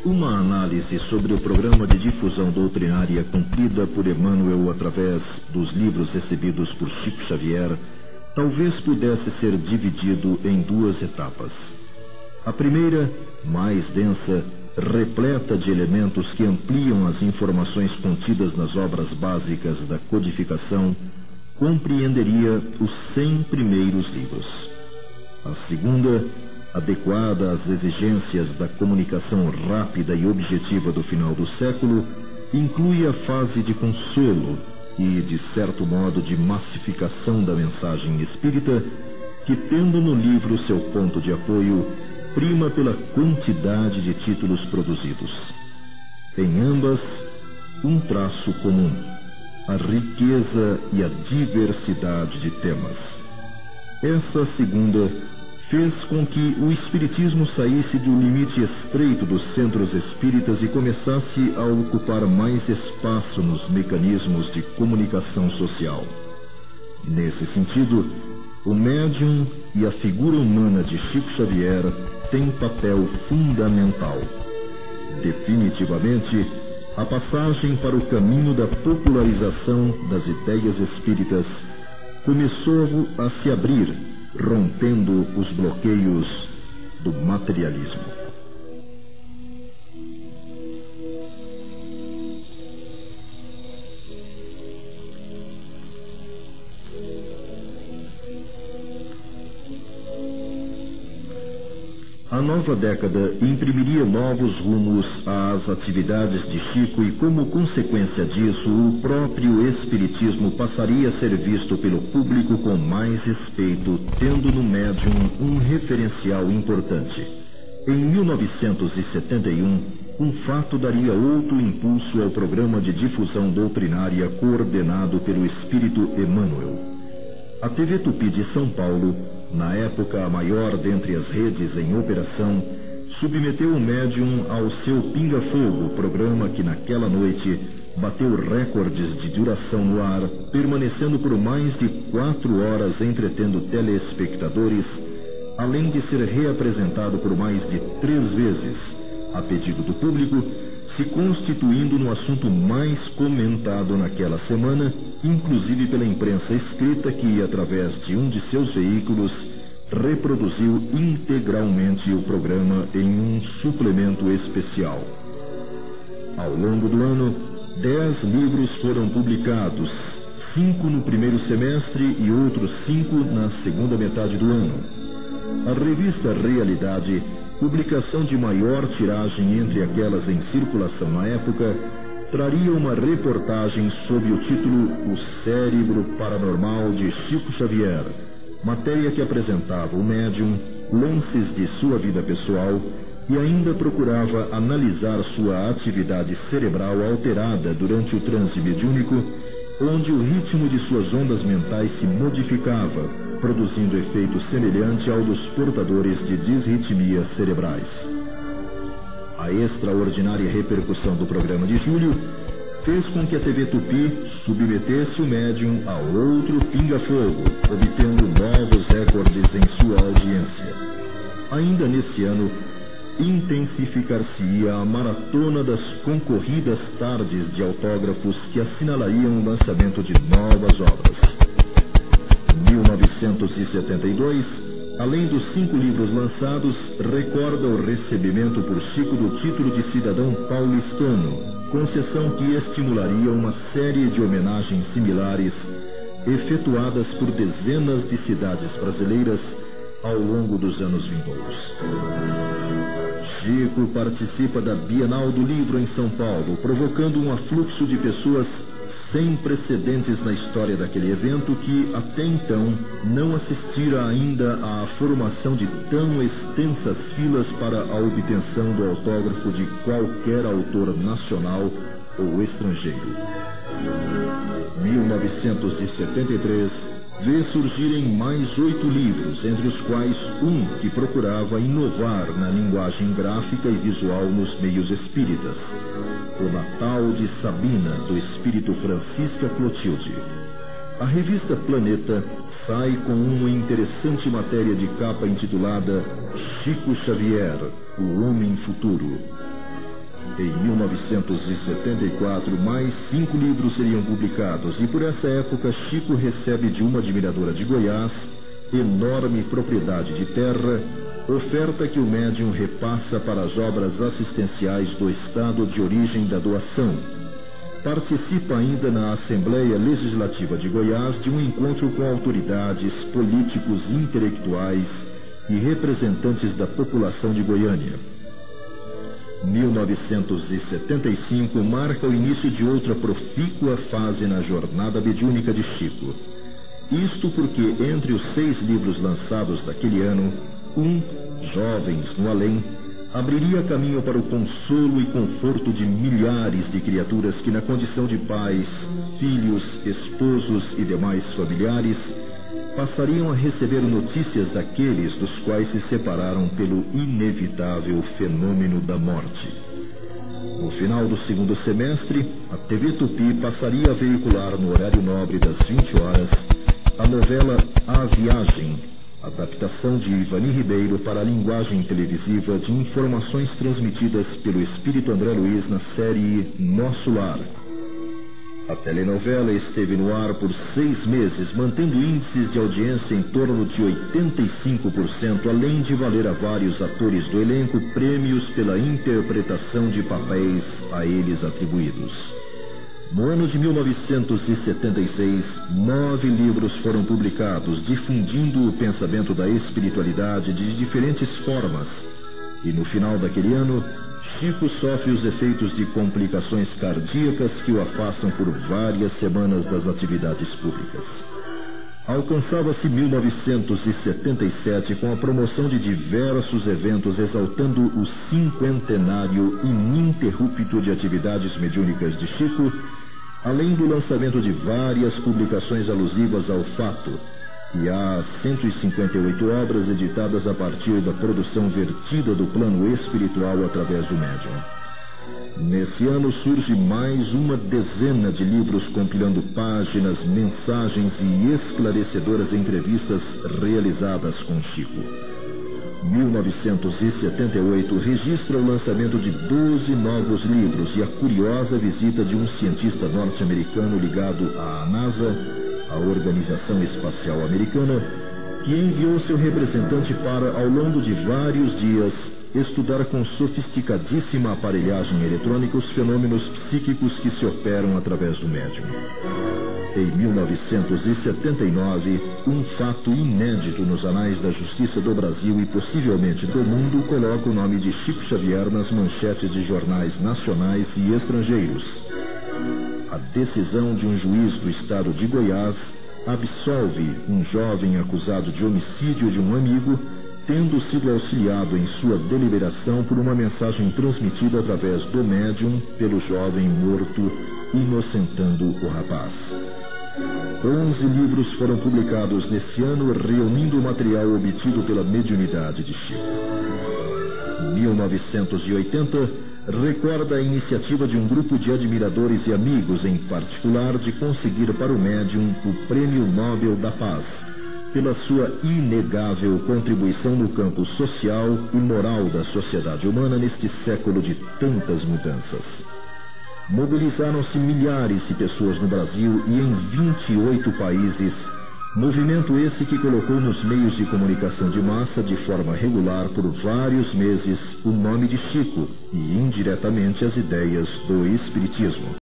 Uma análise sobre o programa de difusão doutrinária cumprida por Emmanuel através dos livros recebidos por Chico Xavier talvez pudesse ser dividido em duas etapas. A primeira, mais densa, repleta de elementos que ampliam as informações contidas nas obras básicas da codificação, compreenderia os 100 primeiros livros. A segunda, adequada às exigências da comunicação rápida e objetiva do final do século, inclui a fase de consolo e, de certo modo, de massificação da mensagem espírita, que, tendo no livro seu ponto de apoio, prima pela quantidade de títulos produzidos. Em ambas, um traço comum: a riqueza e a diversidade de temas. Essa segunda fez com que o Espiritismo saísse de um limite estreito dos centros espíritas e começasse a ocupar mais espaço nos mecanismos de comunicação social. Nesse sentido, o médium e a figura humana de Chico Xavier têm papel fundamental. Definitivamente, a passagem para o caminho da popularização das ideias espíritas começou a se abrir, rompendo os bloqueios do materialismo. A nova década imprimiria novos rumos às atividades de Chico e, como consequência disso, o próprio Espiritismo passaria a ser visto pelo público com mais respeito, tendo no médium um referencial importante. Em 1971, um fato daria outro impulso ao programa de difusão doutrinária coordenado pelo Espírito Emmanuel. A TV Tupi de São Paulo, na época a maior dentre as redes em operação, submeteu o médium ao seu Pinga Fogo, programa que naquela noite bateu recordes de duração no ar, permanecendo por mais de 4 horas entretendo telespectadores, além de ser reapresentado por mais de 3 vezes, a pedido do público, se constituindo no assunto mais comentado naquela semana, inclusive pela imprensa escrita que, através de um de seus veículos, reproduziu integralmente o programa em um suplemento especial. Ao longo do ano, 10 livros foram publicados, 5 no primeiro semestre e outros 5 na segunda metade do ano. A revista Realidade, publicação de maior tiragem entre aquelas em circulação na época, traria uma reportagem sob o título O Cérebro Paranormal de Chico Xavier, matéria que apresentava o médium, lances de sua vida pessoal e ainda procurava analisar sua atividade cerebral alterada durante o transe mediúnico, onde o ritmo de suas ondas mentais se modificava, produzindo efeito semelhante ao dos portadores de disritmias cerebrais. A extraordinária repercussão do programa de julho fez com que a TV Tupi submetesse o médium a outro pinga-fogo, obtendo novos recordes em sua audiência. Ainda nesse ano, intensificar-se-ia a maratona das concorridas tardes de autógrafos que assinalariam o lançamento de novas obras. 1972, além dos 5 livros lançados, recorda o recebimento por Chico do título de cidadão paulistano, concessão que estimularia uma série de homenagens similares efetuadas por dezenas de cidades brasileiras ao longo dos anos vindouros. Chico participa da Bienal do Livro em São Paulo, provocando um afluxo de pessoas sem precedentes na história daquele evento que, até então, não assistira ainda à formação de tão extensas filas para a obtenção do autógrafo de qualquer autor nacional ou estrangeiro. 1973 vê surgirem mais 8 livros, entre os quais um que procurava inovar na linguagem gráfica e visual nos meios espíritas, O Natal de Sabina, do espírito Francisca Clotilde. A revista Planeta sai com uma interessante matéria de capa intitulada Chico Xavier, o Homem Futuro. Em 1974, mais 5 livros seriam publicados e por essa época Chico recebe de uma admiradora de Goiás enorme propriedade de terra, oferta que o médium repassa para as obras assistenciais do estado de origem da doação. Participa ainda na Assembleia Legislativa de Goiás de um encontro com autoridades, políticos, intelectuais e representantes da população de Goiânia. 1975 marca o início de outra profícua fase na jornada mediúnica de Chico. Isto porque entre os 6 livros lançados daquele ano, Jovens no Além, abriria caminho para o consolo e conforto de milhares de criaturas que na condição de pais, filhos, esposos e demais familiares, passariam a receber notícias daqueles dos quais se separaram pelo inevitável fenômeno da morte. No final do segundo semestre, a TV Tupi passaria a veicular no horário nobre das 20 horas a novela A Viagem, adaptação de Ivani Ribeiro para a linguagem televisiva de informações transmitidas pelo Espírito André Luiz na série Nosso Lar. A telenovela esteve no ar por 6 meses, mantendo índices de audiência em torno de 85%, além de valer a vários atores do elenco prêmios pela interpretação de papéis a eles atribuídos. No ano de 1976, 9 livros foram publicados, difundindo o pensamento da espiritualidade de diferentes formas. E no final daquele ano, Chico sofre os efeitos de complicações cardíacas que o afastam por várias semanas das atividades públicas. Alcançava-se 1977 com a promoção de diversos eventos exaltando o 50º ininterrupto de atividades mediúnicas de Chico, além do lançamento de várias publicações alusivas ao fato, e há 158 obras editadas a partir da produção vertida do plano espiritual através do médium. Nesse ano surge mais uma dezena de livros compilando páginas, mensagens e esclarecedoras entrevistas realizadas com Chico. 1978 registra o lançamento de 12 novos livros e a curiosa visita de um cientista norte-americano ligado à NASA, a Organização Espacial Americana, que enviou seu representante para, ao longo de vários dias, estudar com sofisticadíssima aparelhagem eletrônica os fenômenos psíquicos que se operam através do médium. Em 1979, um fato inédito nos anais da Justiça do Brasil e possivelmente do mundo coloca o nome de Chico Xavier nas manchetes de jornais nacionais e estrangeiros. A decisão de um juiz do estado de Goiás absolve um jovem acusado de homicídio de um amigo, tendo sido auxiliado em sua deliberação por uma mensagem transmitida através do médium pelo jovem morto, inocentando o rapaz. 11 livros foram publicados nesse ano, reunindo o material obtido pela mediunidade de Chico. 1980 recorda a iniciativa de um grupo de admiradores e amigos, em particular, de conseguir para o médium o Prêmio Nobel da Paz, pela sua inegável contribuição no campo social e moral da sociedade humana neste século de tantas mudanças. Mobilizaram-se milhares de pessoas no Brasil e em 28 países, movimento esse que colocou nos meios de comunicação de massa de forma regular por vários meses o nome de Chico e indiretamente as ideias do Espiritismo.